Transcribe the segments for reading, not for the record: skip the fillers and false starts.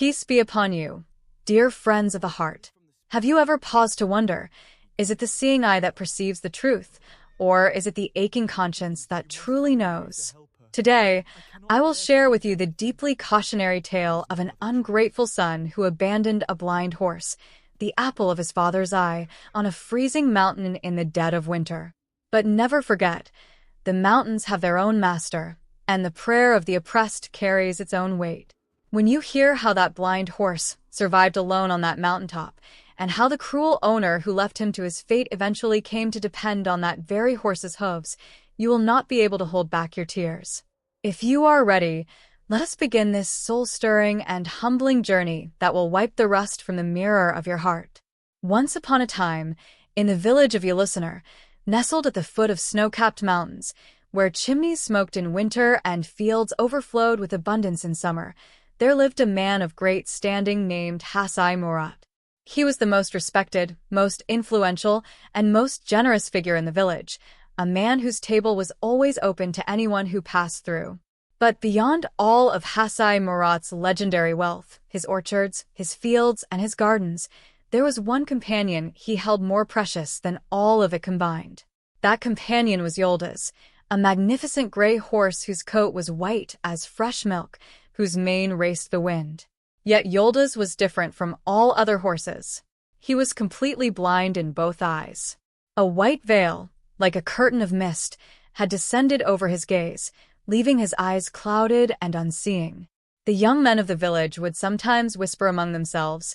Peace be upon you, dear friends of the heart. Have you ever paused to wonder, is it the seeing eye that perceives the truth, or is it the aching conscience that truly knows? Today, I will share with you the deeply cautionary tale of an ungrateful son who abandoned a blind horse, the apple of his father's eye, on a freezing mountain in the dead of winter. But never forget, the mountains have their own master, and the prayer of the oppressed carries its own weight. When you hear how that blind horse survived alone on that mountaintop, and how the cruel owner who left him to his fate eventually came to depend on that very horse's hooves, you will not be able to hold back your tears. If you are ready, let us begin this soul-stirring and humbling journey that will wipe the rust from the mirror of your heart. Once upon a time, in the village of Yoldaş, nestled at the foot of snow-capped mountains, where chimneys smoked in winter and fields overflowed with abundance in summer, there lived a man of great standing named Murat. He was the most respected, most influential, and most generous figure in the village, a man whose table was always open to anyone who passed through. But beyond all of Murat's legendary wealth, his orchards, his fields, and his gardens, there was one companion he held more precious than all of it combined. That companion was Yoldaş, a magnificent gray horse whose coat was white as fresh milk, whose mane raced the wind. Yet Yoldaş was different from all other horses. He was completely blind in both eyes. A white veil, like a curtain of mist, had descended over his gaze, leaving his eyes clouded and unseeing. The young men of the village would sometimes whisper among themselves,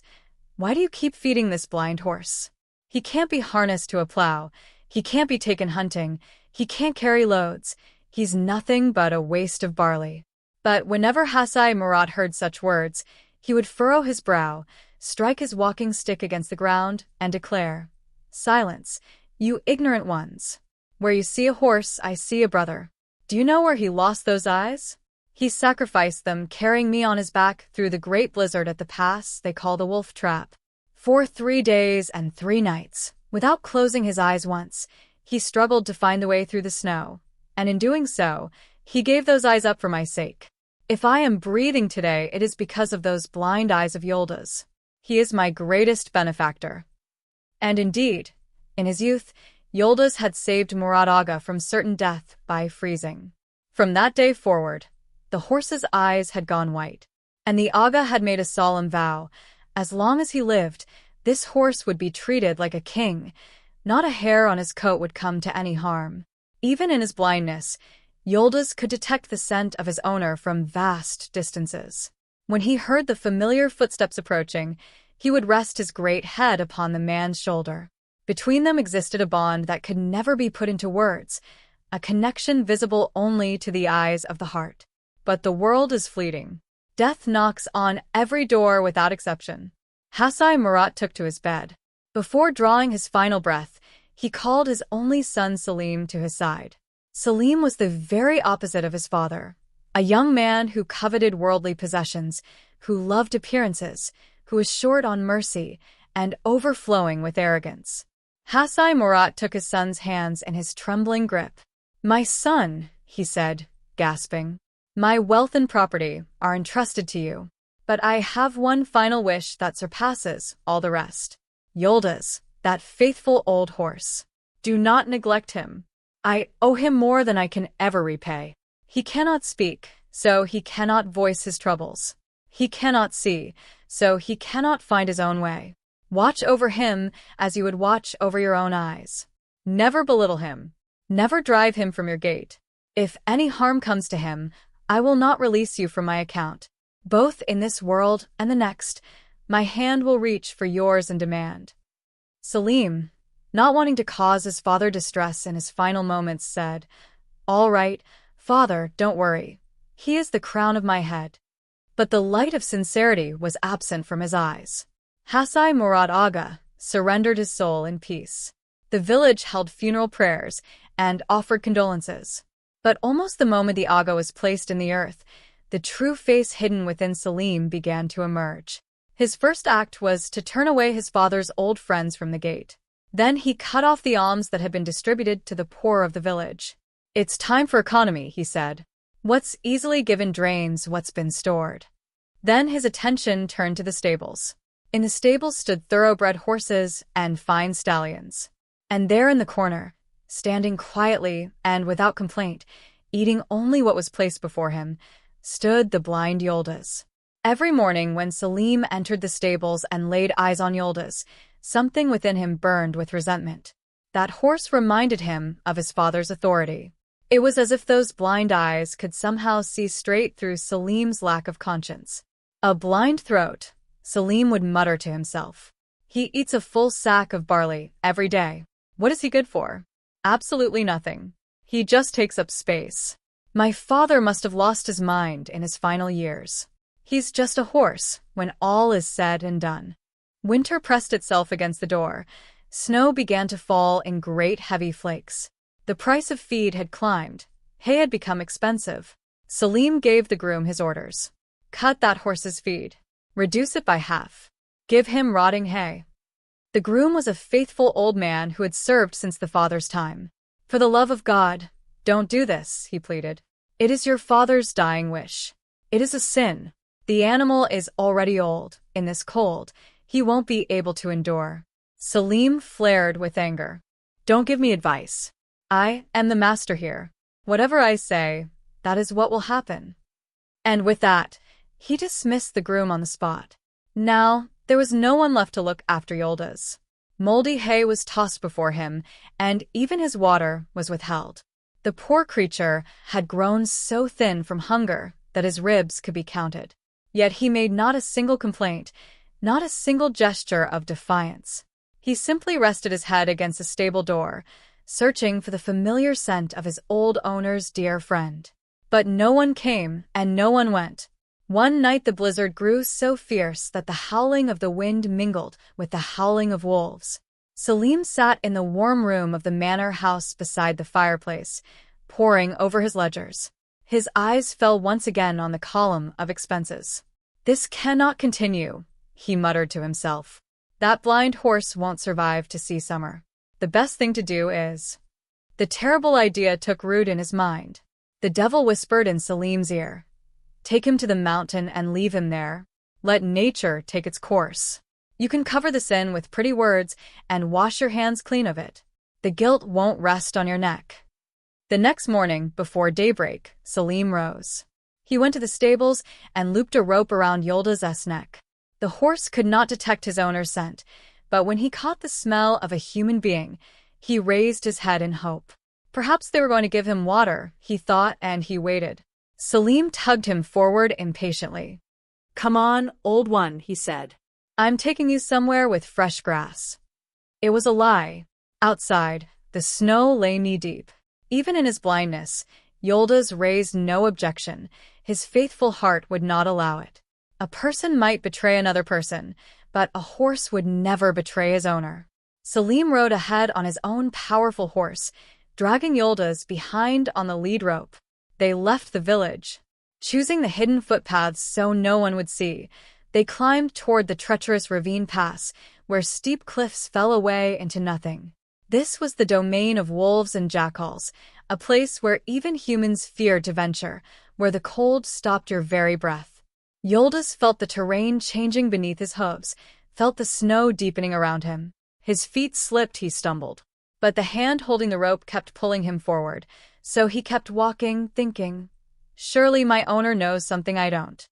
"Why do you keep feeding this blind horse? He can't be harnessed to a plow, he can't be taken hunting, he can't carry loads, he's nothing but a waste of barley." But whenever Murat heard such words, he would furrow his brow, strike his walking stick against the ground, and declare, "Silence, you ignorant ones. Where you see a horse, I see a brother. Do you know where he lost those eyes? He sacrificed them, carrying me on his back through the great blizzard at the pass they call the Wolf Trap. For 3 days and 3 nights, without closing his eyes once, he struggled to find the way through the snow, and in doing so, he gave those eyes up for my sake. If I am breathing today, it is because of those blind eyes of Yoldaş. He is my greatest benefactor." And indeed, in his youth, Yoldaş had saved Murat Aga from certain death by freezing. From that day forward, the horse's eyes had gone white, and the Aga had made a solemn vow: as long as he lived, this horse would be treated like a king. Not a hair on his coat would come to any harm. Even in his blindness, Yoldaş could detect the scent of his owner from vast distances. When he heard the familiar footsteps approaching, he would rest his great head upon the man's shoulder. Between them existed a bond that could never be put into words, a connection visible only to the eyes of the heart. But the world is fleeting. Death knocks on every door without exception. Murat took to his bed. Before drawing his final breath, he called his only son Selim to his side. Selim was the very opposite of his father, a young man who coveted worldly possessions, who loved appearances, who was short on mercy, and overflowing with arrogance. Murat took his son's hands in his trembling grip. "My son," he said, gasping, "my wealth and property are entrusted to you, but I have one final wish that surpasses all the rest. Yoldaş, that faithful old horse. Do not neglect him. I owe him more than I can ever repay. He cannot speak, so he cannot voice his troubles. He cannot see, so he cannot find his own way. Watch over him as you would watch over your own eyes. Never belittle him. Never drive him from your gate. If any harm comes to him, I will not release you from my account. Both in this world and the next, my hand will reach for yours in demand." Selim, not wanting to cause his father distress in his final moments, said, "All right, father, don't worry. He is the crown of my head." But the light of sincerity was absent from his eyes. Murat Aga surrendered his soul in peace. The village held funeral prayers and offered condolences. But almost the moment the Aga was placed in the earth, the true face hidden within Selim began to emerge. His first act was to turn away his father's old friends from the gate. Then he cut off the alms that had been distributed to the poor of the village. "It's time for economy," he said. "What's easily given drains what's been stored." Then his attention turned to the stables. In the stables stood thoroughbred horses and fine stallions. And there in the corner, standing quietly and without complaint, eating only what was placed before him, stood the blind Yoldaş. Every morning when Selim entered the stables and laid eyes on Yoldaş, something within him burned with resentment. That horse reminded him of his father's authority. It was as if those blind eyes could somehow see straight through Selim's lack of conscience. A blind throat, Selim would mutter to himself. He eats a full sack of barley every day. What is he good for? Absolutely nothing. He just takes up space. My father must have lost his mind in his final years. He's just a horse when all is said and done. Winter pressed itself against the door. Snow began to fall in great heavy flakes. The price of feed had climbed. Hay had become expensive. Selim gave the groom his orders. Cut that horse's feed. Reduce it by half. Give him rotting hay. The groom was a faithful old man who had served since the father's time. For the love of God, don't do this, he pleaded. It is your father's dying wish. It is a sin. The animal is already old. In this cold, he won't be able to endure. Selim flared with anger. Don't give me advice. I am the master here. Whatever I say, that is what will happen. And with that, he dismissed the groom on the spot. Now, there was no one left to look after Yoldaş. Moldy hay was tossed before him, and even his water was withheld. The poor creature had grown so thin from hunger that his ribs could be counted. Yet he made not a single complaint, not a single gesture of defiance. He simply rested his head against the stable door, searching for the familiar scent of his old owner's dear friend. But no one came and no one went. One night the blizzard grew so fierce that the howling of the wind mingled with the howling of wolves. Selim sat in the warm room of the manor house beside the fireplace, poring over his ledgers. His eyes fell once again on the column of expenses. This cannot continue, he muttered to himself. That blind horse won't survive to see summer. The best thing to do is... The terrible idea took root in his mind. The devil whispered in Selim's ear. Take him to the mountain and leave him there. Let nature take its course. You can cover the sin with pretty words and wash your hands clean of it. The guilt won't rest on your neck. The next morning, before daybreak, Selim rose. He went to the stables and looped a rope around Yoldaş's neck. The horse could not detect his owner's scent, but when he caught the smell of a human being, he raised his head in hope. Perhaps they were going to give him water, he thought, and he waited. Selim tugged him forward impatiently. Come on, old one, he said. I'm taking you somewhere with fresh grass. It was a lie. Outside, the snow lay knee-deep. Even in his blindness, Yoldaş raised no objection. His faithful heart would not allow it. A person might betray another person, but a horse would never betray his owner. Selim rode ahead on his own powerful horse, dragging Yoldaş behind on the lead rope. They left the village. Choosing the hidden footpaths so no one would see, they climbed toward the treacherous ravine pass, where steep cliffs fell away into nothing. This was the domain of wolves and jackals, a place where even humans feared to venture, where the cold stopped your very breath. Yoldaş felt the terrain changing beneath his hooves, felt the snow deepening around him. His feet slipped, he stumbled. But the hand holding the rope kept pulling him forward, so he kept walking, thinking, surely my owner knows something I don't.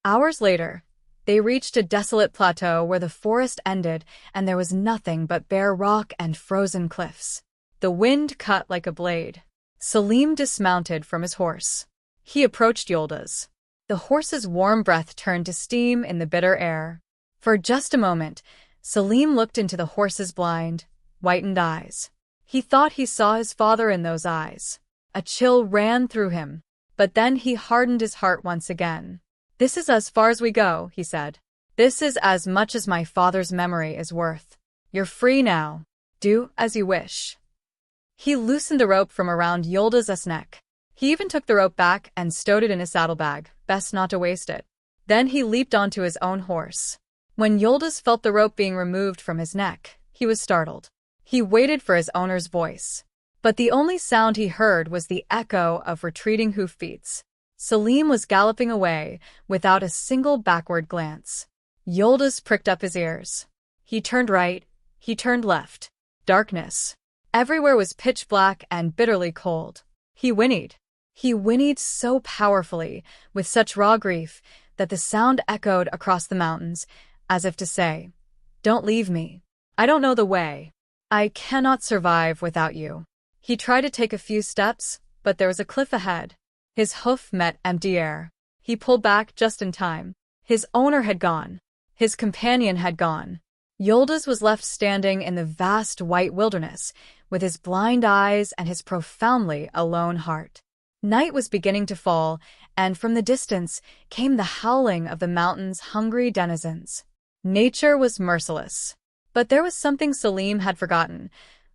Hours later, they reached a desolate plateau where the forest ended and there was nothing but bare rock and frozen cliffs. The wind cut like a blade. Selim dismounted from his horse. He approached Yoldaş. The horse's warm breath turned to steam in the bitter air. For just a moment, Selim looked into the horse's blind, whitened eyes. He thought he saw his father in those eyes. A chill ran through him, but then he hardened his heart once again. This is as far as we go, he said. This is as much as my father's memory is worth. You're free now. Do as you wish. He loosened the rope from around Yoldaş's neck. He even took the rope back and stowed it in his saddlebag, best not to waste it. Then he leaped onto his own horse. When Yoldaş felt the rope being removed from his neck, he was startled. He waited for his owner's voice. But the only sound he heard was the echo of retreating hoofbeats. Selim was galloping away without a single backward glance. Yoldaş pricked up his ears. He turned right, he turned left. Darkness. Everywhere was pitch black and bitterly cold. He whinnied. He whinnied so powerfully, with such raw grief, that the sound echoed across the mountains, as if to say, "Don't leave me. I don't know the way. I cannot survive without you." He tried to take a few steps, but there was a cliff ahead. His hoof met empty air. He pulled back just in time. His owner had gone. His companion had gone. Yoldaş was left standing in the vast white wilderness, with his blind eyes and his profoundly alone heart. Night was beginning to fall, and from the distance came the howling of the mountain's hungry denizens. Nature was merciless. But there was something Selim had forgotten.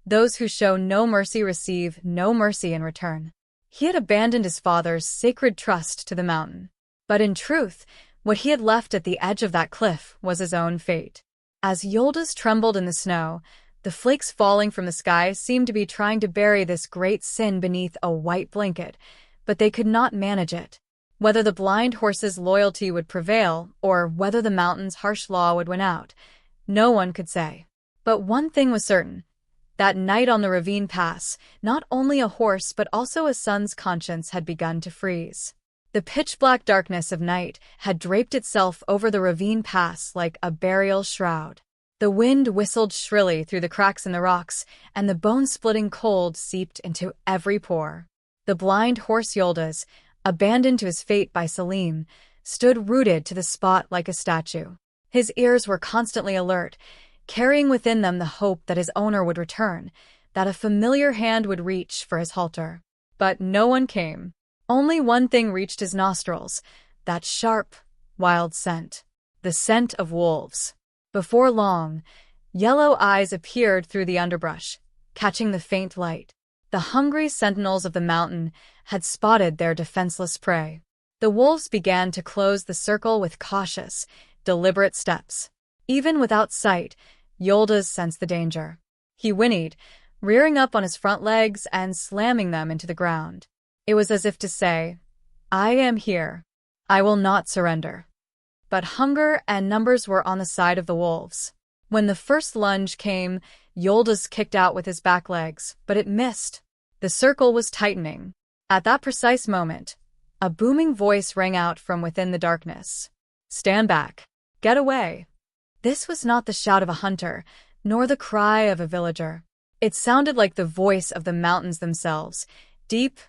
Those who show no mercy receive no mercy in return. He had abandoned his father's sacred trust to the mountain. But in truth, what he had left at the edge of that cliff was his own fate. As Yoldaş trembled in the snow, the flakes falling from the sky seemed to be trying to bury this great sin beneath a white blanket, but they could not manage it. Whether the blind horse's loyalty would prevail, or whether the mountain's harsh law would win out, no one could say. But one thing was certain. That night on the ravine pass, not only a horse but also a son's conscience had begun to freeze. The pitch-black darkness of night had draped itself over the ravine pass like a burial shroud. The wind whistled shrilly through the cracks in the rocks, and the bone-splitting cold seeped into every pore. The blind horse Yoldaş, abandoned to his fate by Selim, stood rooted to the spot like a statue. His ears were constantly alert, carrying within them the hope that his owner would return, that a familiar hand would reach for his halter. But no one came. Only one thing reached his nostrils, that sharp, wild scent. The scent of wolves. Before long, yellow eyes appeared through the underbrush, catching the faint light. The hungry sentinels of the mountain had spotted their defenseless prey. The wolves began to close the circle with cautious, deliberate steps. Even without sight, Yoldaş sensed the danger. He whinnied, rearing up on his front legs and slamming them into the ground. It was as if to say, "I am here. I will not surrender." But hunger and numbers were on the side of the wolves. When the first lunge came, Yoldaş kicked out with his back legs, but it missed. The circle was tightening. At that precise moment, a booming voice rang out from within the darkness. "Stand back. Get away." This was not the shout of a hunter, nor the cry of a villager. It sounded like the voice of the mountains themselves, deep,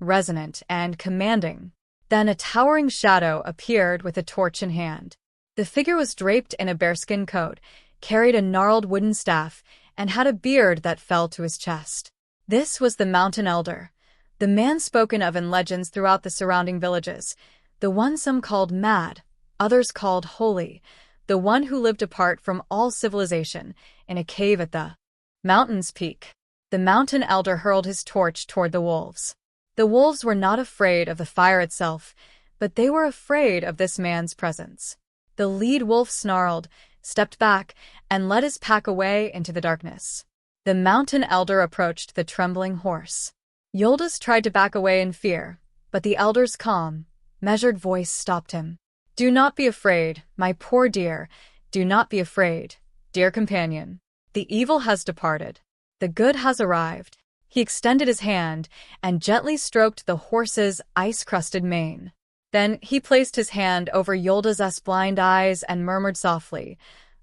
resonant, and commanding. Then a towering shadow appeared with a torch in hand. The figure was draped in a bearskin coat, carried a gnarled wooden staff, and had a beard that fell to his chest. This was the mountain elder, the man spoken of in legends throughout the surrounding villages, the one some called mad, others called holy, the one who lived apart from all civilization, in a cave at the mountain's peak. The mountain elder hurled his torch toward the wolves. The wolves were not afraid of the fire itself, but they were afraid of this man's presence. The lead wolf snarled, stepped back, and led his pack away into the darkness. The mountain elder approached the trembling horse. Yoldaş tried to back away in fear, but the elder's calm, measured voice stopped him. "Do not be afraid, my poor dear. Do not be afraid, dear companion. The evil has departed. The good has arrived." He extended his hand and gently stroked the horse's ice-crusted mane. Then he placed his hand over Yoldaş's blind eyes and murmured softly,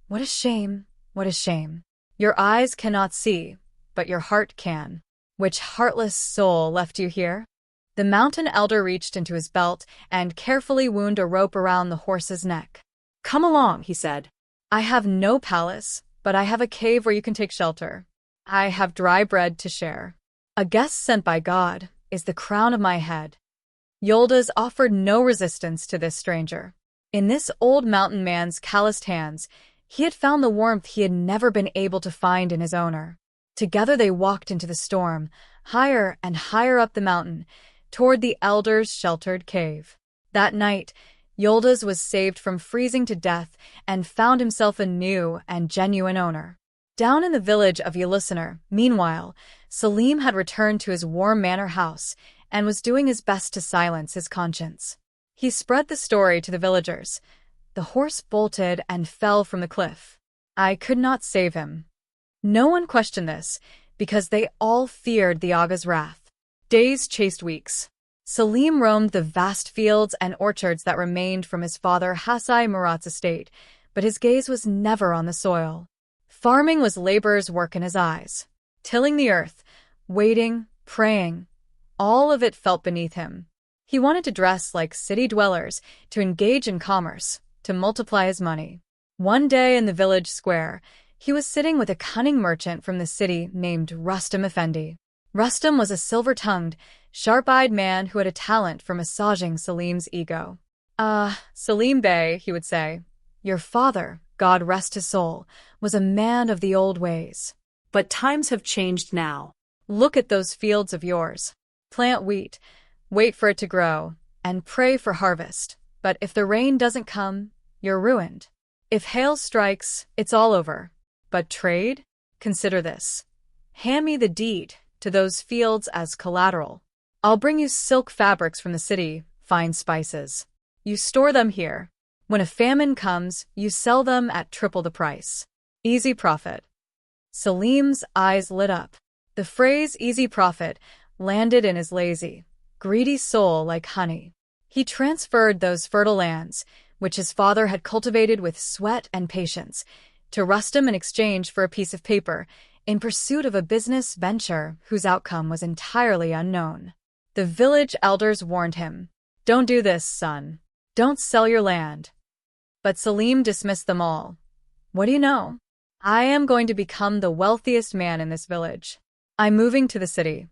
"What a shame, what a shame. Your eyes cannot see, but your heart can. Which heartless soul left you here?" The mountain elder reached into his belt and carefully wound a rope around the horse's neck. "Come along," he said. "I have no palace, but I have a cave where you can take shelter. I have dry bread to share. A guest sent by God is the crown of my head." Yoldaş offered no resistance to this stranger. In this old mountain man's calloused hands, he had found the warmth he had never been able to find in his owner. Together they walked into the storm, higher and higher up the mountain, toward the elder's sheltered cave. That night, Yoldaş was saved from freezing to death and found himself a new and genuine owner. Down in the village of Yoldaş, meanwhile, Selim had returned to his warm manor house and was doing his best to silence his conscience. He spread the story to the villagers. The horse bolted and fell from the cliff. I could not save him. No one questioned this, because they all feared the Aga's wrath. Days chased weeks. Selim roamed the vast fields and orchards that remained from his father Hasai Murat's estate, but his gaze was never on the soil. Farming was laborer's work in his eyes. Tilling the earth, waiting, praying, all of it felt beneath him. He wanted to dress like city dwellers, to engage in commerce, to multiply his money. One day in the village square, he was sitting with a cunning merchant from the city named Rustam Effendi. Rustam was a silver-tongued, sharp-eyed man who had a talent for massaging Selim's ego. Selim Bey, he would say, your father, God rest his soul, was a man of the old ways. But times have changed now. Look at those fields of yours. Plant wheat, wait for it to grow, and pray for harvest. But if the rain doesn't come, you're ruined. If hail strikes, it's all over. But trade? Consider this. Hand me the deed to those fields as collateral. I'll bring you silk fabrics from the city, fine spices. You store them here. When a famine comes, you sell them at triple the price. Easy profit. Selim's eyes lit up. The phrase easy profit landed in his lazy, greedy soul like honey. He transferred those fertile lands, which his father had cultivated with sweat and patience, to Rustam in exchange for a piece of paper, in pursuit of a business venture whose outcome was entirely unknown. The village elders warned him, "Don't do this, son. Don't sell your land." But Selim dismissed them all. "What do you know? I am going to become the wealthiest man in this village. I'm moving to the city."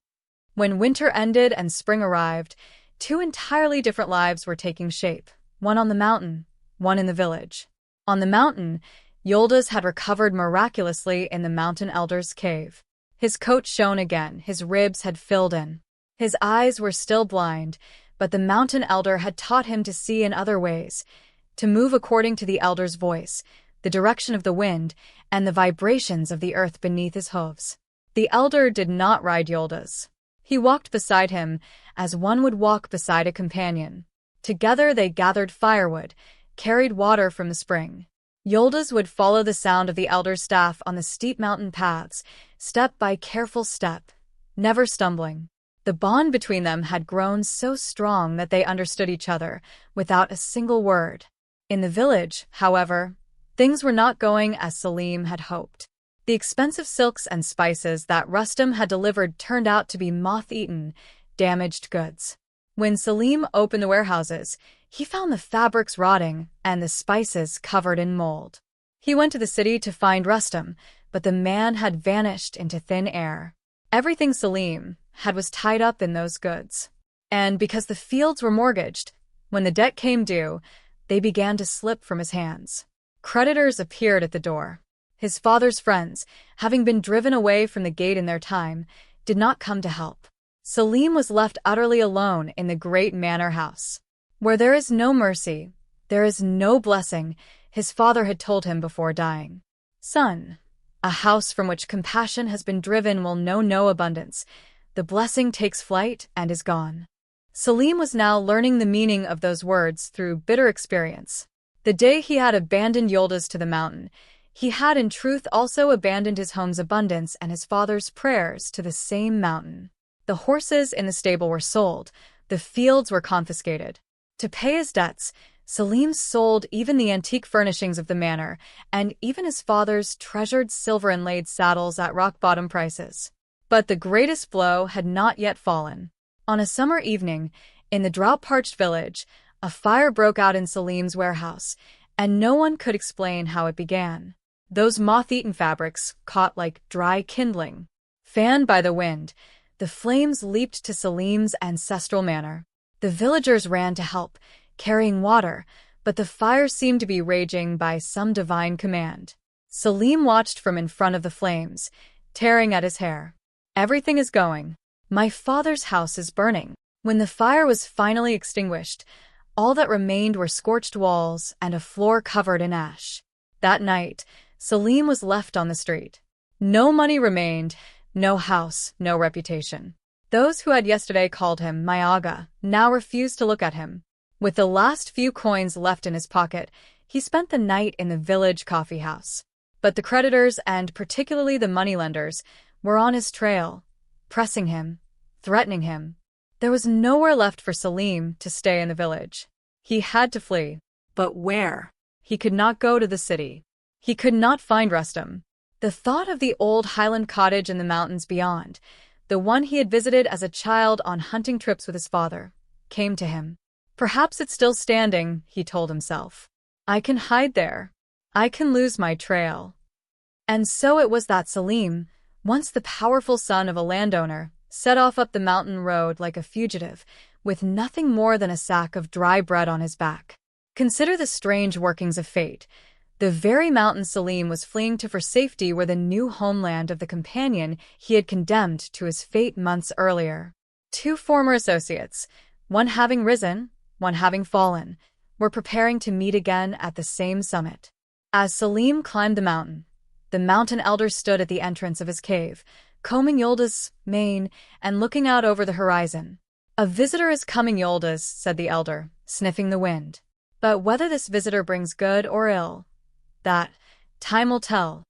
When winter ended and spring arrived, two entirely different lives were taking shape, one on the mountain, one in the village. On the mountain, Yoldaş had recovered miraculously in the mountain elder's cave. His coat shone again, his ribs had filled in. His eyes were still blind, but the mountain elder had taught him to see in other ways, to move according to the elder's voice, the direction of the wind, and the vibrations of the earth beneath his hooves. The elder did not ride Yoldaş. He walked beside him as one would walk beside a companion. Together they gathered firewood, carried water from the spring. Yoldaş would follow the sound of the elder's staff on the steep mountain paths, step by careful step, never stumbling. The bond between them had grown so strong that they understood each other, without a single word. In the village, however, things were not going as Selim had hoped. The expensive silks and spices that Rustam had delivered turned out to be moth-eaten, damaged goods. When Selim opened the warehouses, he found the fabrics rotting and the spices covered in mold. He went to the city to find Rustam, but the man had vanished into thin air. Everything Selim had was tied up in those goods. And because the fields were mortgaged, when the debt came due, they began to slip from his hands. Creditors appeared at the door. His father's friends, having been driven away from the gate in their time, did not come to help. Selim was left utterly alone in the great manor house. Where there is no mercy, there is no blessing, his father had told him before dying. "Son, a house from which compassion has been driven will know no abundance. The blessing takes flight and is gone." Selim was now learning the meaning of those words through bitter experience. The day he had abandoned Yoldaş to the mountain, he had in truth also abandoned his home's abundance and his father's prayers to the same mountain. The horses in the stable were sold, the fields were confiscated. To pay his debts, Selim sold even the antique furnishings of the manor, and even his father's treasured silver-inlaid saddles at rock-bottom prices. But the greatest blow had not yet fallen. On a summer evening, in the drought-parched village, a fire broke out in Selim's warehouse, and no one could explain how it began. Those moth-eaten fabrics caught like dry kindling. Fanned by the wind, the flames leaped to Selim's ancestral manor. The villagers ran to help, carrying water, but the fire seemed to be raging by some divine command. Selim watched from in front of the flames, tearing at his hair. "Everything is going. My father's house is burning." When the fire was finally extinguished, all that remained were scorched walls and a floor covered in ash. That night, Selim was left on the street. No money remained, no house, no reputation. Those who had yesterday called him my aga now refused to look at him. With the last few coins left in his pocket, he spent the night in the village coffee house. But the creditors, and particularly the moneylenders, were on his trail, pressing him, threatening him. There was nowhere left for Selim to stay in the village. He had to flee. But where? He could not go to the city. He could not find Rustam. The thought of the old Highland cottage in the mountains beyond, the one he had visited as a child on hunting trips with his father, came to him. Perhaps it's still standing, he told himself. I can hide there. I can lose my trail. And so it was that Selim, once the powerful son of a landowner, set off up the mountain road like a fugitive, with nothing more than a sack of dry bread on his back. Consider the strange workings of fate. The very mountain Selim was fleeing to for safety were the new homeland of the companion he had condemned to his fate months earlier. Two former associates, one having risen, one having fallen, were preparing to meet again at the same summit. As Selim climbed the mountain elder stood at the entrance of his cave, combing Yoldaş's mane and looking out over the horizon. A visitor is coming, Yoldaş, said the elder, sniffing the wind. But whether this visitor brings good or ill, that time will tell.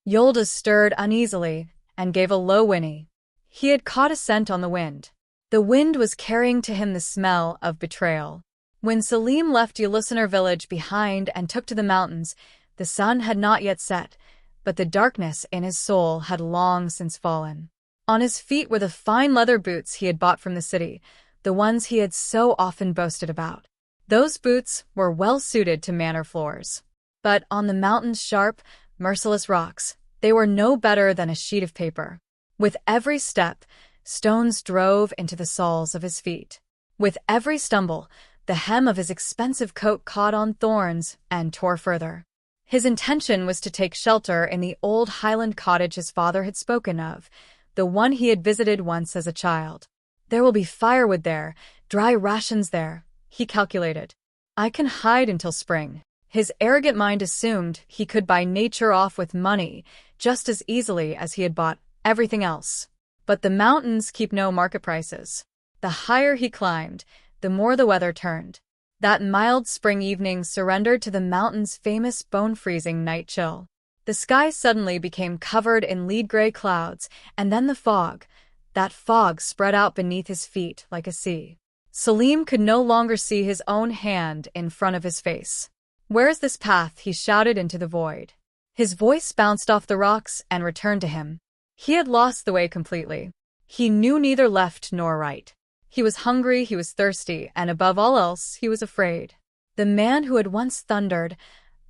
Yoldaş stirred uneasily and gave a low whinny. He had caught a scent on the wind. The wind was carrying to him the smell of betrayal. When Selim left Yoldaşlar village behind and took to the mountains, the sun had not yet set, but the darkness in his soul had long since fallen. On his feet were the fine leather boots he had bought from the city, the ones he had so often boasted about. Those boots were well suited to manor floors. But on the mountain's sharp, merciless rocks, they were no better than a sheet of paper. With every step, stones drove into the soles of his feet. With every stumble, the hem of his expensive coat caught on thorns and tore further. His intention was to take shelter in the old Highland cottage his father had spoken of, the one he had visited once as a child. There will be firewood there, dry rations there, he calculated. I can hide until spring. His arrogant mind assumed he could buy nature off with money just as easily as he had bought everything else. But the mountains keep no market prices. The higher he climbed, the more the weather turned. That mild spring evening surrendered to the mountain's famous bone-freezing night chill. The sky suddenly became covered in lead-gray clouds, and then the fog. That fog spread out beneath his feet like a sea. Selim could no longer see his own hand in front of his face. "Where is this path?" he shouted into the void. His voice bounced off the rocks and returned to him. He had lost the way completely. He knew neither left nor right. He was hungry, he was thirsty, and above all else, he was afraid. The man who had once thundered,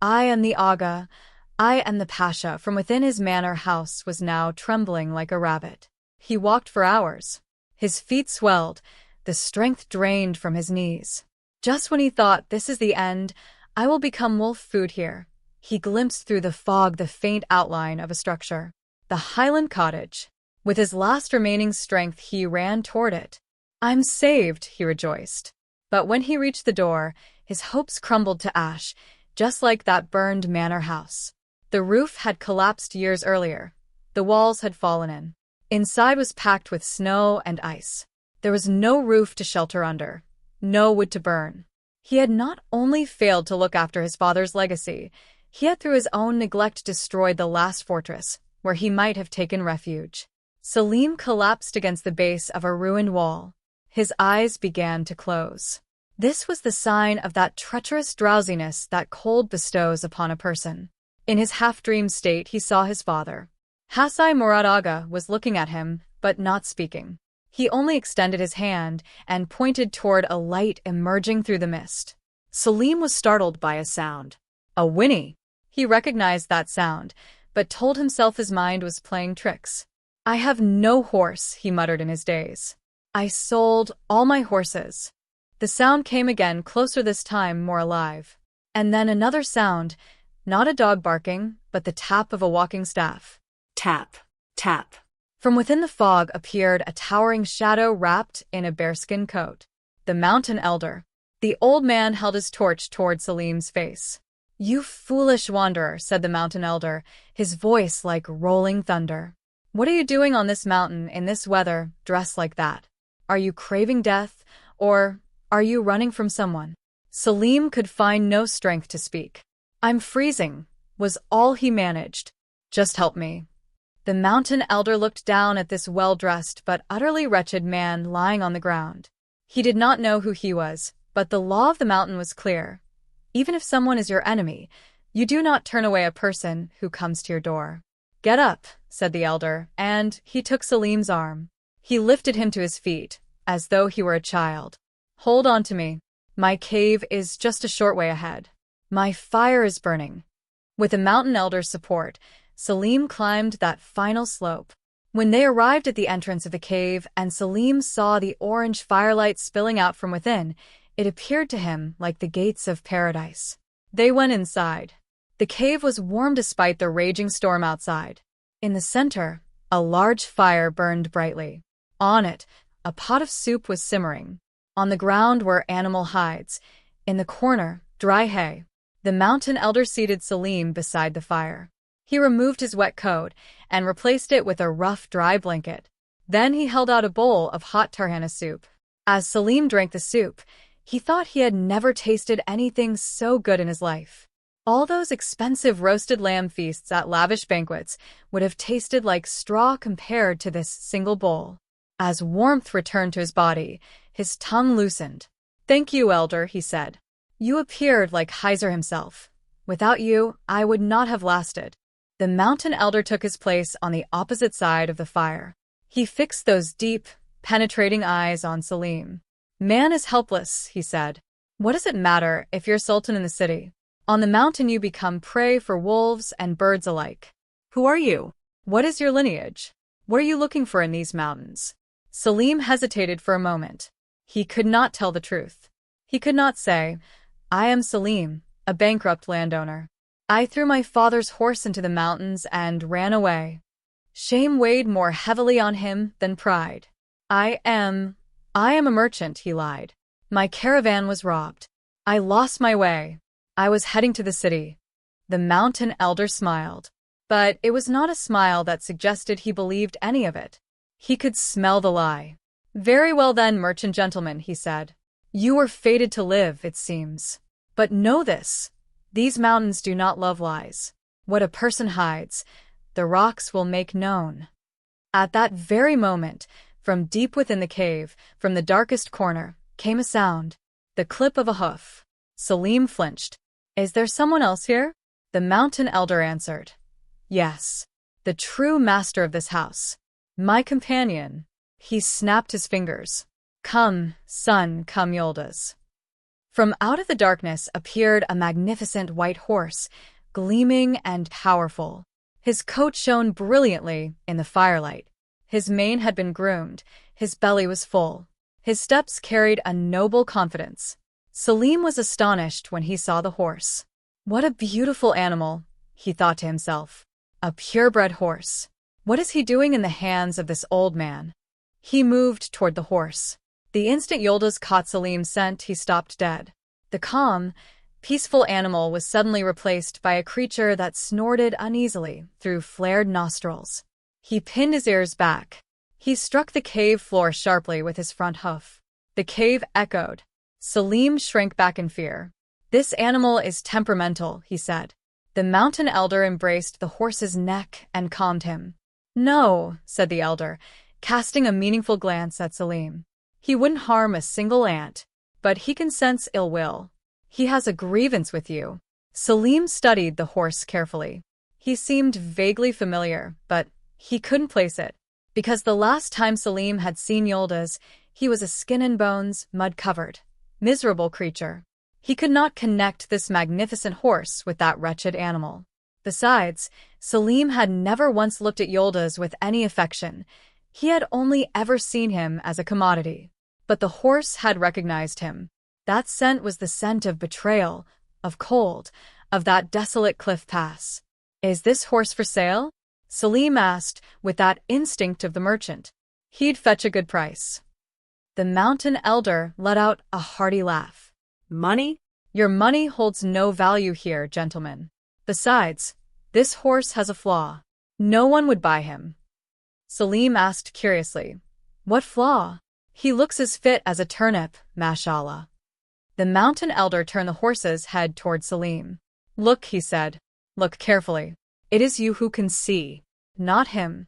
"I am the Aga, I am the Pasha," from within his manor house was now trembling like a rabbit. He walked for hours. His feet swelled, the strength drained from his knees. Just when he thought, "This is the end, I will become wolf food here," he glimpsed through the fog the faint outline of a structure. The Highland cottage. With his last remaining strength, he ran toward it. "I'm saved," he rejoiced. But when he reached the door, his hopes crumbled to ash, just like that burned manor house. The roof had collapsed years earlier. The walls had fallen in. Inside was packed with snow and ice. There was no roof to shelter under, no wood to burn. He had not only failed to look after his father's legacy, he had through his own neglect destroyed the last fortress where he might have taken refuge. Selim collapsed against the base of a ruined wall. His eyes began to close. This was the sign of that treacherous drowsiness that cold bestows upon a person. In his half-dream state, he saw his father. Hasai Murad Aga was looking at him, but not speaking. He only extended his hand and pointed toward a light emerging through the mist. Selim was startled by a sound. A whinny. He recognized that sound, but told himself his mind was playing tricks. "I have no horse," he muttered in his daze. "I sold all my horses." The sound came again, closer this time, more alive. And then another sound, not a dog barking, but the tap of a walking staff. Tap, tap. From within the fog appeared a towering shadow wrapped in a bearskin coat. The mountain elder. The old man held his torch toward Selim's face. "You foolish wanderer," said the mountain elder, his voice like rolling thunder. What are you doing on this mountain in this weather, dressed like that? Are you craving death, or are you running from someone? Selim could find no strength to speak. I'm freezing, was all he managed. Just help me. The mountain elder looked down at this well-dressed but utterly wretched man lying on the ground. He did not know who he was, but the law of the mountain was clear. Even if someone is your enemy, you do not turn away a person who comes to your door. Get up, said the elder, and he took Selim's arm. He lifted him to his feet, as though he were a child. Hold on to me. My cave is just a short way ahead. My fire is burning. With the mountain elder's support, Selim climbed that final slope. When they arrived at the entrance of the cave and Selim saw the orange firelight spilling out from within, it appeared to him like the gates of paradise. They went inside. The cave was warm despite the raging storm outside. In the center, a large fire burned brightly. On it, a pot of soup was simmering. On the ground were animal hides. In the corner, dry hay. The mountain elder seated Selim beside the fire. He removed his wet coat and replaced it with a rough, dry blanket. Then he held out a bowl of hot tarhana soup. As Selim drank the soup, he thought he had never tasted anything so good in his life. All those expensive roasted lamb feasts at lavish banquets would have tasted like straw compared to this single bowl. As warmth returned to his body, his tongue loosened. Thank you, elder, he said. You appeared like Heiser himself. Without you, I would not have lasted. The mountain elder took his place on the opposite side of the fire. He fixed those deep, penetrating eyes on Selim. Man is helpless, he said. What does it matter if you're sultan in the city? On the mountain you become prey for wolves and birds alike. Who are you? What is your lineage? What are you looking for in these mountains? Selim hesitated for a moment. He could not tell the truth. He could not say, I am Selim, a bankrupt landowner. I threw my father's horse into the mountains and ran away. Shame weighed more heavily on him than pride. I am a merchant, he lied. My caravan was robbed. I lost my way. I was heading to the city. The mountain elder smiled. But it was not a smile that suggested he believed any of it. He could smell the lie. Very well then, merchant gentleman, he said. You were fated to live, it seems. But know this. These mountains do not love lies. What a person hides, the rocks will make known. At that very moment, from deep within the cave, from the darkest corner, came a sound. The clip of a hoof. Selim flinched. Is there someone else here? The mountain elder answered. Yes. The true master of this house. My companion. He snapped his fingers. Come, son, come, Yoldaş. From out of the darkness appeared a magnificent white horse, gleaming and powerful. His coat shone brilliantly in the firelight. His mane had been groomed, his belly was full. His steps carried a noble confidence. Selim was astonished when he saw the horse. What a beautiful animal, he thought to himself. A purebred horse. What is he doing in the hands of this old man? He moved toward the horse. The instant Yoldaş caught Selim's scent, he stopped dead. The calm, peaceful animal was suddenly replaced by a creature that snorted uneasily through flared nostrils. He pinned his ears back. He struck the cave floor sharply with his front hoof. The cave echoed. Selim shrank back in fear. This animal is temperamental, he said. The mountain elder embraced the horse's neck and calmed him. No, said the elder, casting a meaningful glance at Selim. He wouldn't harm a single ant, but he can sense ill will. He has a grievance with you. Selim studied the horse carefully. He seemed vaguely familiar, but he couldn't place it. Because the last time Selim had seen Yoldaş, he was a skin and bones, mud-covered, miserable creature. He could not connect this magnificent horse with that wretched animal. Besides, Selim had never once looked at Yoldaş with any affection. He had only ever seen him as a commodity. But the horse had recognized him. That scent was the scent of betrayal, of cold, of that desolate cliff pass. Is this horse for sale? Selim asked, with that instinct of the merchant. He'd fetch a good price. The mountain elder let out a hearty laugh. Money? Your money holds no value here, gentlemen. Besides, this horse has a flaw. No one would buy him. Selim asked curiously. What flaw? He looks as fit as a turnip, mashallah. The mountain elder turned the horse's head toward Selim. Look, he said. Look carefully. It is you who can see, not him.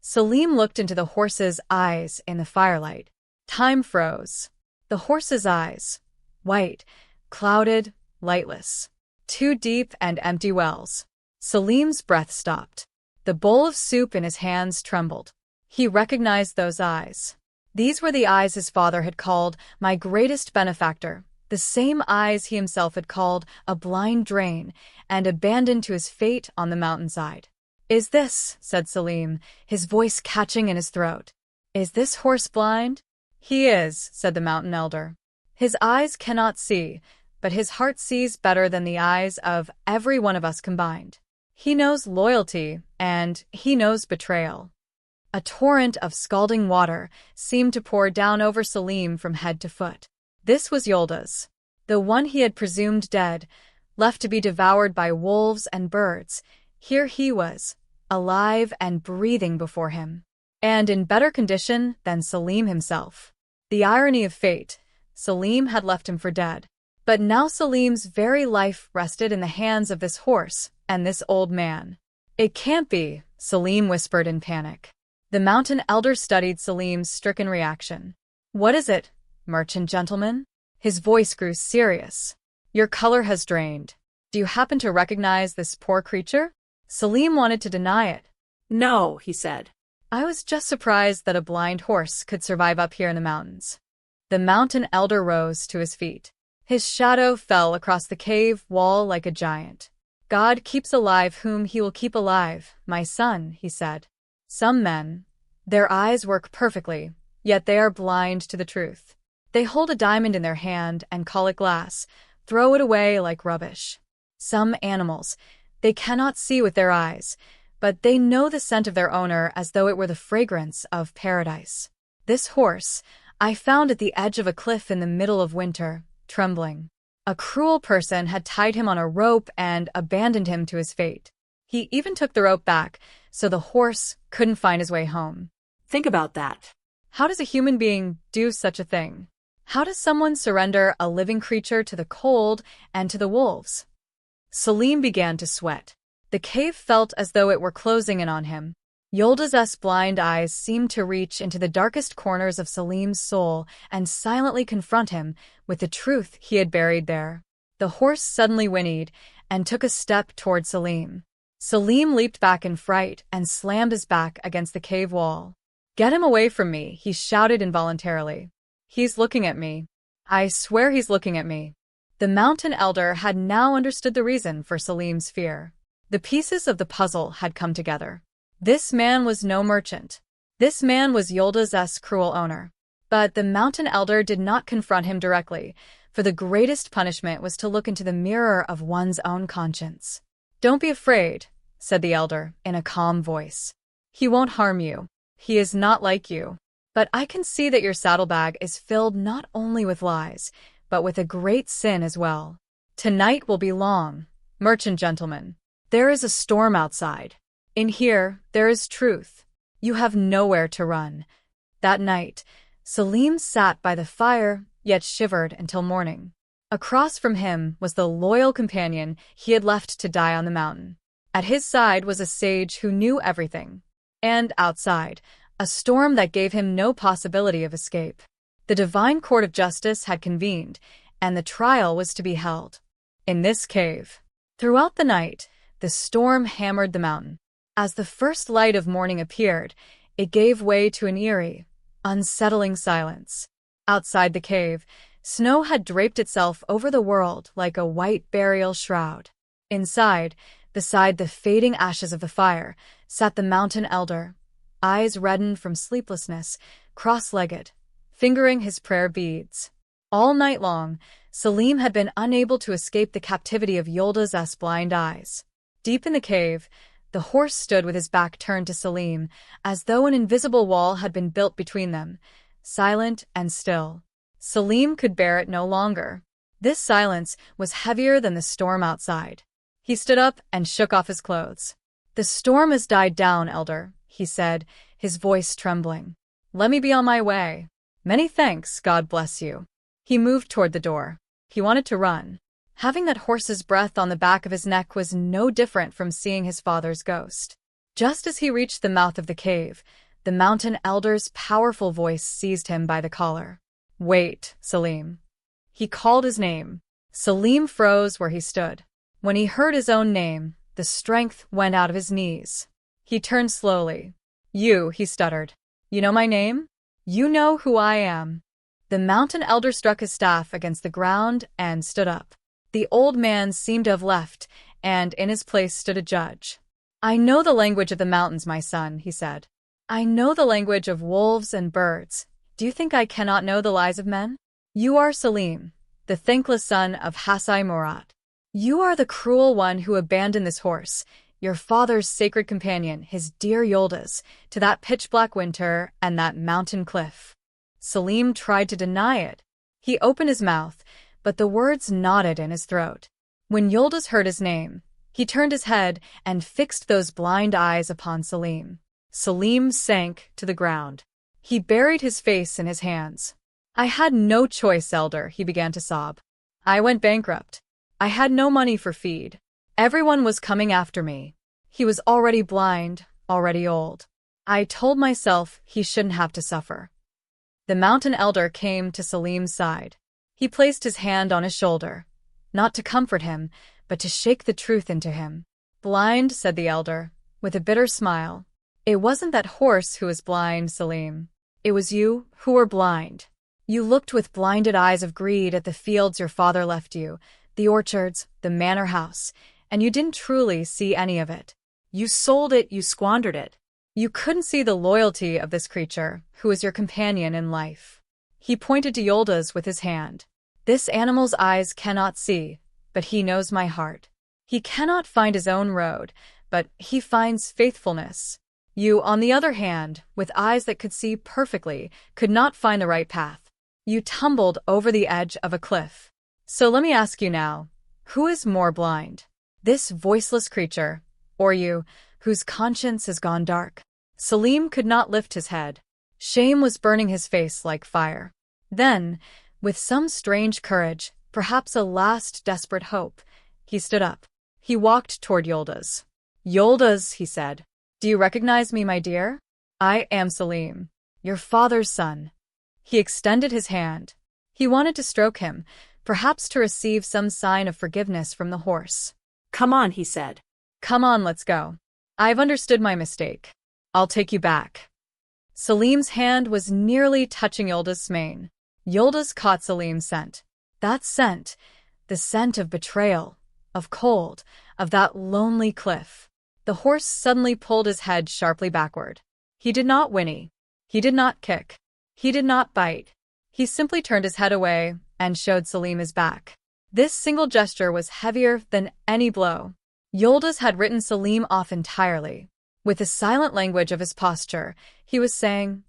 Selim looked into the horse's eyes in the firelight. Time froze. The horse's eyes. White, clouded, lightless. Two deep and empty wells. Selim's breath stopped. The bowl of soup in his hands trembled. He recognized those eyes. These were the eyes his father had called my greatest benefactor, the same eyes he himself had called a blind drain and abandoned to his fate on the mountainside. Is this, said Selim, his voice catching in his throat, is this horse blind? He is, said the mountain elder. His eyes cannot see, but his heart sees better than the eyes of every one of us combined. He knows loyalty, and he knows betrayal. A torrent of scalding water seemed to pour down over Selim from head to foot. This was Yoldaş, the one he had presumed dead, left to be devoured by wolves and birds. Here he was, alive and breathing before him, and in better condition than Selim himself. The irony of fate, Selim had left him for dead. But now Selim's very life rested in the hands of this horse and this old man. It can't be, Selim whispered in panic. The mountain elder studied Selim's stricken reaction. What is it, merchant gentleman? His voice grew serious. Your color has drained. Do you happen to recognize this poor creature? Selim wanted to deny it. No, he said. I was just surprised that a blind horse could survive up here in the mountains. The mountain elder rose to his feet. His shadow fell across the cave wall like a giant. God keeps alive whom he will keep alive, my son, he said. Some men, their eyes work perfectly, yet they are blind to the truth. They hold a diamond in their hand and call it glass, throw it away like rubbish. Some animals, they cannot see with their eyes, but they know the scent of their owner as though it were the fragrance of paradise. This horse, I found at the edge of a cliff in the middle of winter, trembling. A cruel person had tied him on a rope and abandoned him to his fate. He even took the rope back, so the horse couldn't find his way home. Think about that. How does a human being do such a thing? How does someone surrender a living creature to the cold and to the wolves? Selim began to sweat. The cave felt as though it were closing in on him. Yoldaş's blind eyes seemed to reach into the darkest corners of Selim's soul and silently confront him with the truth he had buried there. The horse suddenly whinnied and took a step toward Selim. Selim leaped back in fright and slammed his back against the cave wall. Get him away from me, he shouted involuntarily. He's looking at me. I swear he's looking at me. The mountain elder had now understood the reason for Selim's fear. The pieces of the puzzle had come together. This man was no merchant. This man was Yoldaş's cruel owner. But the mountain elder did not confront him directly, for the greatest punishment was to look into the mirror of one's own conscience. Don't be afraid, said the elder in a calm voice. He won't harm you. He is not like you. But I can see that your saddlebag is filled not only with lies, but with a great sin as well. Tonight will be long, merchant gentlemen. There is a storm outside. In here, there is truth. You have nowhere to run. That night, Selim sat by the fire, yet shivered until morning. Across from him was the loyal companion he had left to die on the mountain. At his side was a sage who knew everything. And outside, a storm that gave him no possibility of escape. The divine court of justice had convened, and the trial was to be held. In this cave. Throughout the night, the storm hammered the mountain. As the first light of morning appeared, it gave way to an eerie, unsettling silence. Outside the cave, snow had draped itself over the world like a white burial shroud. Inside, beside the fading ashes of the fire, sat the mountain elder, eyes reddened from sleeplessness, cross-legged, fingering his prayer beads. All night long, Selim had been unable to escape the captivity of Yoldaş's blind eyes. Deep in the cave, the horse stood with his back turned to Selim, as though an invisible wall had been built between them, silent and still. Selim could bear it no longer. This silence was heavier than the storm outside. He stood up and shook off his clothes. The storm has died down, elder, he said, his voice trembling. Let me be on my way. Many thanks, God bless you. He moved toward the door. He wanted to run. Having that horse's breath on the back of his neck was no different from seeing his father's ghost. Just as he reached the mouth of the cave, the mountain elder's powerful voice seized him by the collar. Wait, Selim. He called his name. Selim froze where he stood. When he heard his own name, the strength went out of his knees. He turned slowly. You, he stuttered. You know my name? You know who I am. The mountain elder struck his staff against the ground and stood up. The old man seemed to have left, and in his place stood a judge. I know the language of the mountains, my son, he said. I know the language of wolves and birds. Do you think I cannot know the lies of men? You are Selim, the thankless son of Hasai Murat. You are the cruel one who abandoned this horse, your father's sacred companion, his dear Yoldaş, to that pitch-black winter and that mountain cliff. Selim tried to deny it. He opened his mouth, but the words knotted in his throat. When Yoldaş heard his name, he turned his head and fixed those blind eyes upon Selim. Selim sank to the ground. He buried his face in his hands. I had no choice, elder, he began to sob. I went bankrupt. I had no money for feed. Everyone was coming after me. He was already blind, already old. I told myself he shouldn't have to suffer. The mountain elder came to Selim's side. He placed his hand on his shoulder, not to comfort him, but to shake the truth into him. Blind, said the elder, with a bitter smile. It wasn't that horse who was blind, Selim. It was you who were blind. You looked with blinded eyes of greed at the fields your father left you, the orchards, the manor house, and you didn't truly see any of it. You sold it, you squandered it. You couldn't see the loyalty of this creature, who is your companion in life. He pointed to Yoldaş with his hand. This animal's eyes cannot see, but he knows my heart. He cannot find his own road, but he finds faithfulness. You, on the other hand, with eyes that could see perfectly, could not find the right path. You tumbled over the edge of a cliff. So let me ask you now, who is more blind? This voiceless creature, or you, whose conscience has gone dark? Selim could not lift his head. Shame was burning his face like fire. Then, with some strange courage, perhaps a last desperate hope, he stood up. He walked toward Yoldaş. Yoldaş, he said. Do you recognize me, my dear? I am Selim, your father's son. He extended his hand. He wanted to stroke him, perhaps to receive some sign of forgiveness from the horse. Come on, he said. Come on, let's go. I've understood my mistake. I'll take you back. Selim's hand was nearly touching Yoldaş's mane. Yoldaş caught Selim's scent. That scent, the scent of betrayal, of cold, of that lonely cliff. The horse suddenly pulled his head sharply backward. He did not whinny. He did not kick. He did not bite. He simply turned his head away and showed Selim his back. This single gesture was heavier than any blow. Yoldaş had written Selim off entirely. With the silent language of his posture, he was saying,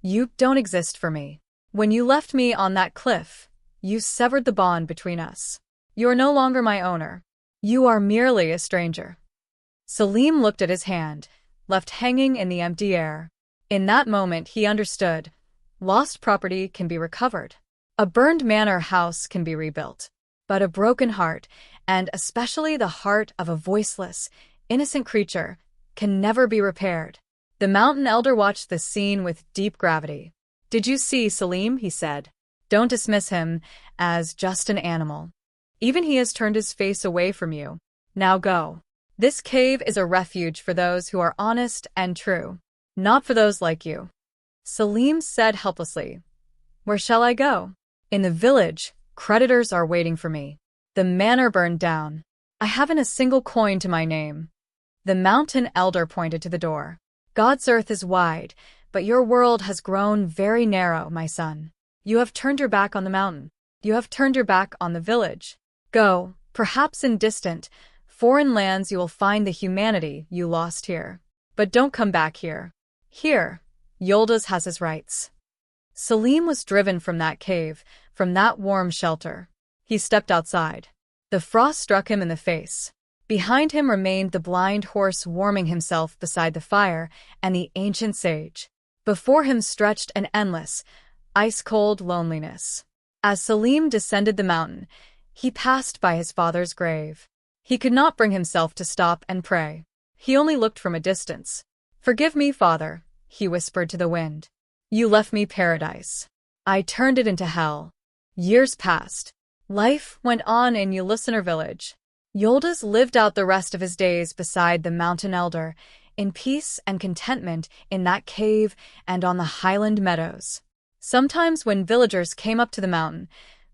You don't exist for me. When you left me on that cliff, you severed the bond between us. You are no longer my owner. You are merely a stranger. Selim looked at his hand, left hanging in the empty air. In that moment he understood. Lost property can be recovered. A burned manor house can be rebuilt. But a broken heart, and especially the heart of a voiceless, innocent creature, can never be repaired. The mountain elder watched the scene with deep gravity. Did you see, Selim? He said. Don't dismiss him as just an animal. Even he has turned his face away from you. Now go. This cave is a refuge for those who are honest and true, not for those like you. Selim said helplessly, Where shall I go? In the village, creditors are waiting for me. The manor burned down. I haven't a single coin to my name. The mountain elder pointed to the door. God's earth is wide, but your world has grown very narrow, my son. You have turned your back on the mountain. You have turned your back on the village. Go, perhaps in distant, foreign lands you will find the humanity you lost here. But don't come back here. Here, Yoldaş has his rights. Selim was driven from that cave, from that warm shelter. He stepped outside. The frost struck him in the face. Behind him remained the blind horse warming himself beside the fire and the ancient sage. Before him stretched an endless, ice-cold loneliness. As Selim descended the mountain, he passed by his father's grave. He could not bring himself to stop and pray. He only looked from a distance. "Forgive me, father," he whispered to the wind. "You left me paradise. I turned it into hell." Years passed. Life went on in Yoldaş village. Yoldaş lived out the rest of his days beside the mountain elder, in peace and contentment in that cave and on the highland meadows. Sometimes when villagers came up to the mountain,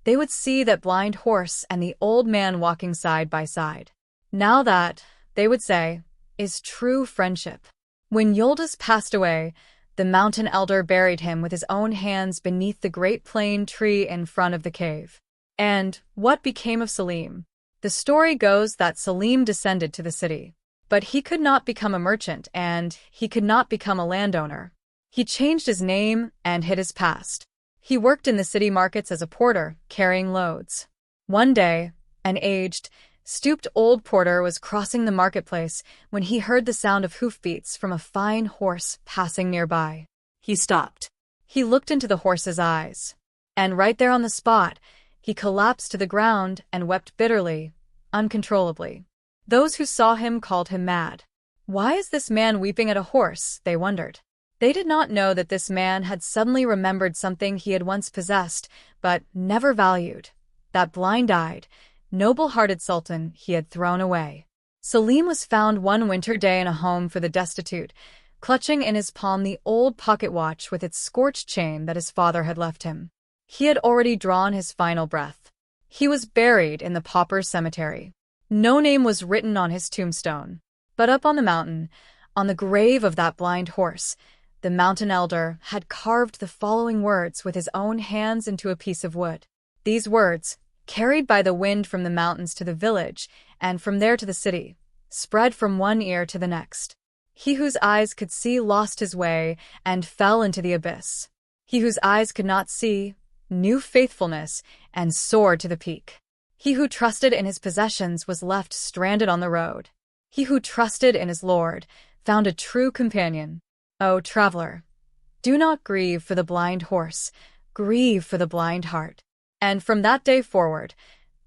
they would see that blind horse and the old man walking side by side. Now that, they would say, is true friendship. When Yoldaş passed away, the mountain elder buried him with his own hands beneath the great plane tree in front of the cave. And what became of Selim? The story goes that Selim descended to the city. But he could not become a merchant and he could not become a landowner. He changed his name and hid his past. He worked in the city markets as a porter, carrying loads. One day, an aged, stooped old porter was crossing the marketplace when he heard the sound of hoofbeats from a fine horse passing nearby. He stopped. He looked into the horse's eyes. And right there on the spot, he collapsed to the ground and wept bitterly, uncontrollably. Those who saw him called him mad. Why is this man weeping at a horse? They wondered. They did not know that this man had suddenly remembered something he had once possessed, but never valued. That blind-eyed, noble-hearted sultan he had thrown away. Selim was found one winter day in a home for the destitute, clutching in his palm the old pocket watch with its scorched chain that his father had left him. He had already drawn his final breath. He was buried in the pauper cemetery. No name was written on his tombstone. But up on the mountain, on the grave of that blind horse, the mountain elder had carved the following words with his own hands into a piece of wood. These words, carried by the wind from the mountains to the village, and from there to the city, spread from one ear to the next. He whose eyes could see lost his way and fell into the abyss. He whose eyes could not see knew faithfulness and soared to the peak. He who trusted in his possessions was left stranded on the road. He who trusted in his Lord found a true companion. O traveler, do not grieve for the blind horse, grieve for the blind heart. And from that day forward,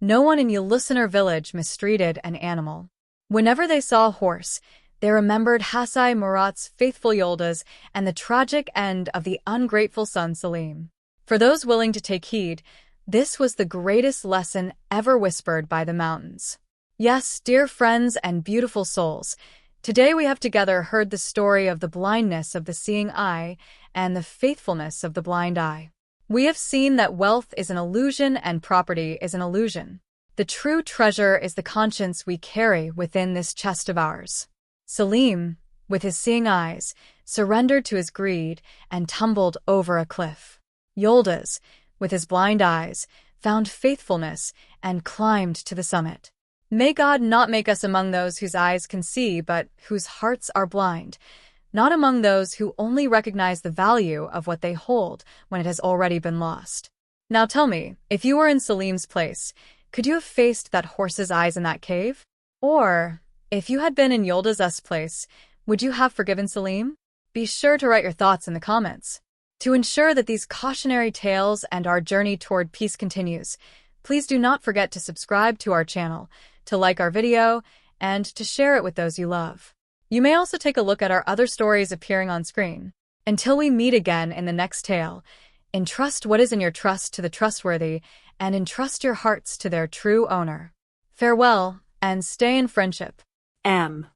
no one in Yoldaş village mistreated an animal. Whenever they saw a horse, they remembered Hasai Murat's faithful Yoldaş and the tragic end of the ungrateful son Selim. For those willing to take heed, this was the greatest lesson ever whispered by the mountains. Yes, dear friends and beautiful souls, today we have together heard the story of the blindness of the seeing eye and the faithfulness of the blind eye. We have seen that wealth is an illusion and property is an illusion. The true treasure is the conscience we carry within this chest of ours. Selim, with his seeing eyes, surrendered to his greed and tumbled over a cliff. Yoldaş, with his blind eyes, found faithfulness and climbed to the summit. May God not make us among those whose eyes can see but whose hearts are blind, not among those who only recognize the value of what they hold when it has already been lost. Now tell me, if you were in Selim's place, could you have faced that horse's eyes in that cave? Or, if you had been in Yoldaş's place, would you have forgiven Selim? Be sure to write your thoughts in the comments. To ensure that these cautionary tales and our journey toward peace continues, please do not forget to subscribe to our channel, to like our video, and to share it with those you love. You may also take a look at our other stories appearing on screen. Until we meet again in the next tale, entrust what is in your trust to the trustworthy, and entrust your hearts to their true owner. Farewell, and stay in friendship. M.